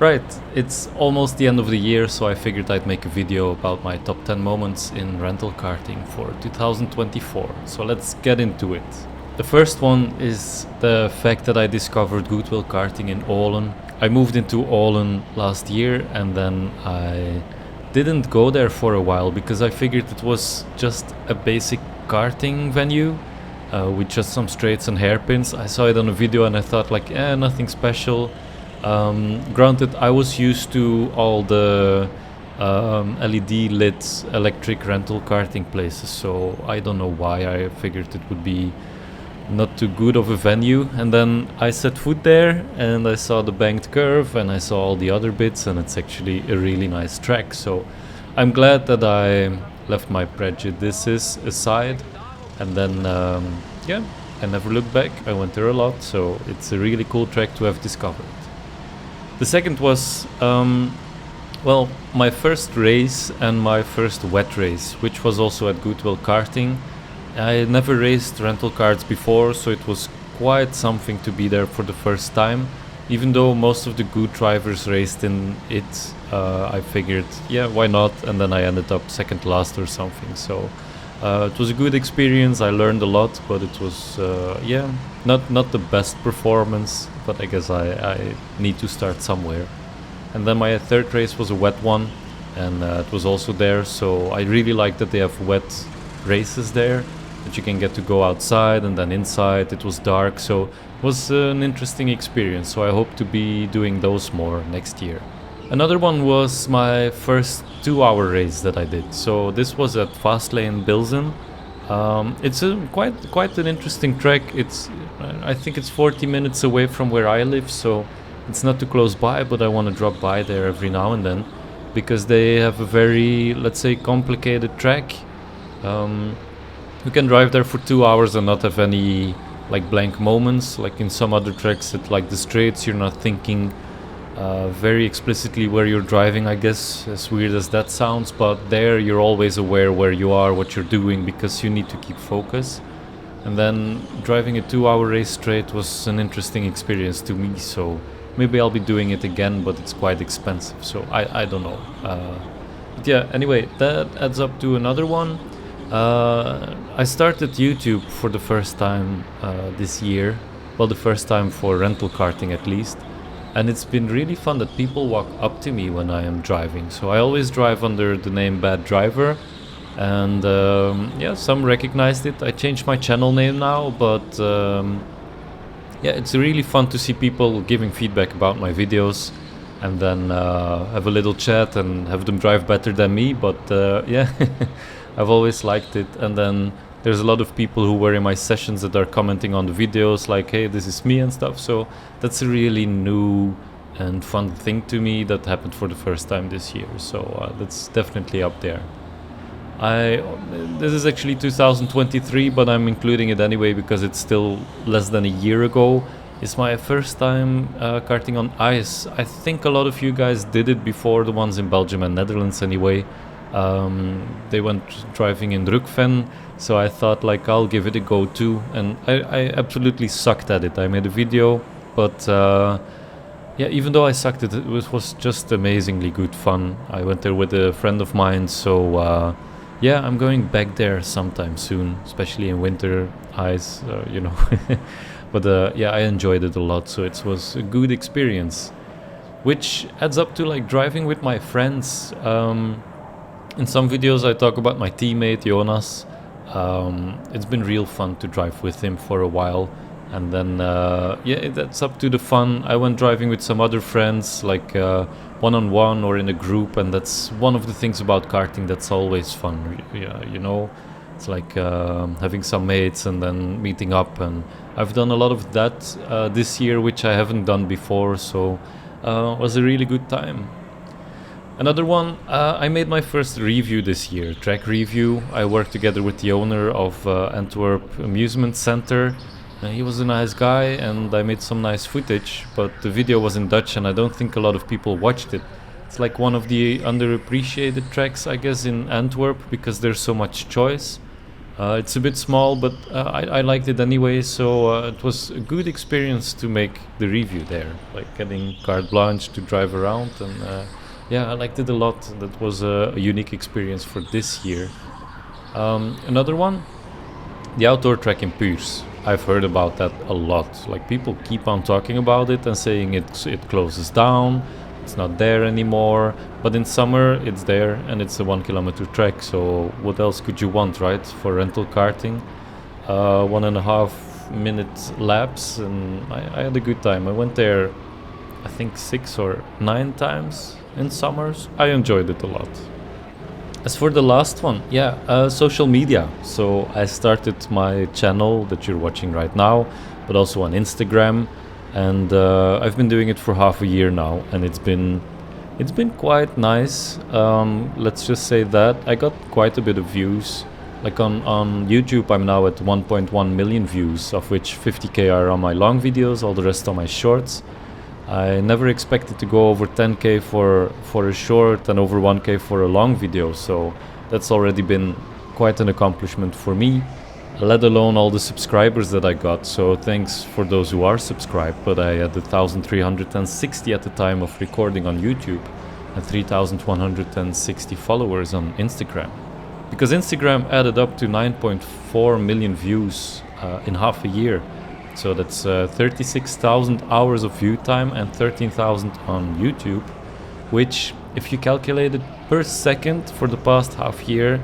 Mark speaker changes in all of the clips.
Speaker 1: Right, it's almost the end of the year, so I figured I'd make a video about my top 10 moments in rental karting for 2024. So let's get into it. The first one is the fact that I discovered Goodwill Karting in Olen. I moved into Olen last year and then I didn't go there for a while because I figured it was just a basic karting venue with just some straights and hairpins. I saw it on a video and I thought like, nothing special. Granted, I was used to all the LED lit electric rental karting places, so I don't know why I figured it would be not too good of a venue. And then I set foot there and I saw the banked curve and I saw all the other bits, and it's actually a really nice track. So I'm glad that I left my prejudices aside, and then I never looked back. I went there a lot, so it's a really cool track to have discovered. The second was, my first race and my first wet race, which was also at Goodwill Karting. I had never raced rental karts before, so it was quite something to be there for the first time. Even though most of the good drivers raced in it, I figured, why not? And then I ended up second last or something. So it was a good experience. I learned a lot, but it was not the best performance, but I guess I need to start somewhere. And then my third race was a wet one, and it was also there, so I really like that they have wet races there, that you can get to go outside and then inside. It was dark, so it was an interesting experience, so I hope to be doing those more next year. Another one was my first 2-hour race that I did. So this was at Fastlane Bilzen. It's quite an interesting track. I think it's 40 minutes away from where I live, so it's not too close by, but I want to drop by there every now and then because they have a very, let's say, complicated track. You can drive there for 2 hours and not have any like blank moments. Like in some other tracks at like the straights, you're not thinking very explicitly where you're driving, I guess, as weird as that sounds, but there you're always aware where you are, what you're doing, because you need to keep focus. And then driving a 2-hour race straight was an interesting experience to me, so maybe I'll be doing it again, but it's quite expensive, so I don't know. But yeah, anyway, that adds up to another one. I started YouTube for the first time this year, well, the first time for rental karting at least. And it's been really fun that people walk up to me when I am driving. So I always drive under the name Bad Driver. And some recognized it. I changed my channel name now, but it's really fun to see people giving feedback about my videos. And then have a little chat and have them drive better than me. But I've always liked it. And then there's a lot of people who were in my sessions that are commenting on the videos like, hey, this is me and stuff. So that's a really new and fun thing to me that happened for the first time this year. So that's definitely up there. This is actually 2023, but I'm including it anyway because it's still less than a year ago. It's my first time karting on ice. I think a lot of you guys did it before, the ones in Belgium and Netherlands anyway. They went driving in Drukven, so I thought like I'll give it a go too, and I absolutely sucked at it. I made a video, but even though I sucked at it, it was just amazingly good fun. I went there with a friend of mine, so I'm going back there sometime soon, especially in winter ice, But I enjoyed it a lot, so it was a good experience, which adds up to like driving with my friends. In some videos I talk about my teammate Jonas. It's been real fun to drive with him for a while, and then that's up to the fun. I went driving with some other friends, like one-on-one or in a group, and that's one of the things about karting that's always fun. It's like having some mates and then meeting up, and I've done a lot of that this year, which I haven't done before, so it was a really good time. Another one, I made my first review this year, track review. I worked together with the owner of Antwerp Amusement Center. He was a nice guy and I made some nice footage, but the video was in Dutch and I don't think a lot of people watched it. It's like one of the underappreciated tracks, I guess, in Antwerp because there's so much choice. It's a bit small, but I liked it anyway, so it was a good experience to make the review there, like getting carte blanche to drive around, and yeah, I liked it a lot. That was a unique experience for this year. Another one, the outdoor track in Puurs. I've heard about that a lot. Like people keep on talking about it and saying it closes down, it's not there anymore. But in summer it's there and it's a 1 kilometer trek. So what else could you want, right? For rental karting, 1.5 minute laps, and I had a good time. I went there, I think 6 or 9 times in summers. I enjoyed it a lot. As for the last one, yeah, social media. So I started my channel that you're watching right now, but also on Instagram, and I've been doing it for half a year now, and it's been quite nice. Let's just say that I got quite a bit of views. Like on YouTube, I'm now at 1.1 million views, of which 50k are on my long videos, all the rest on my shorts. I never expected to go over 10k for a short and over 1k for a long video, so that's already been quite an accomplishment for me, let alone all the subscribers that I got. So thanks for those who are subscribed, but I had 1,360 at the time of recording on YouTube and 3,160 followers on Instagram. Because Instagram added up to 9.4 million views in half a year. So that's 36,000 hours of view time and 13,000 on YouTube, which, if you calculate it per second for the past half year,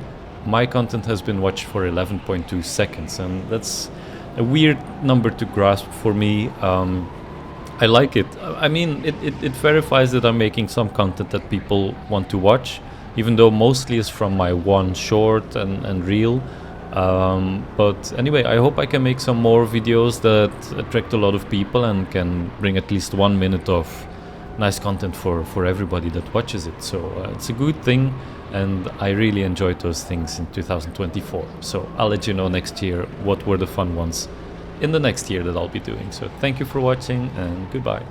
Speaker 1: my content has been watched for 11.2 seconds, and that's a weird number to grasp for me. I like it. I mean, it verifies that I'm making some content that people want to watch, even though mostly is from my one short and reel. But anyway, I hope I can make some more videos that attract a lot of people and can bring at least 1 minute of nice content for everybody that watches it. So it's a good thing, and I really enjoyed those things in 2024. So I'll let you know next year what were the fun ones in the next year that I'll be doing. So thank you for watching, and goodbye.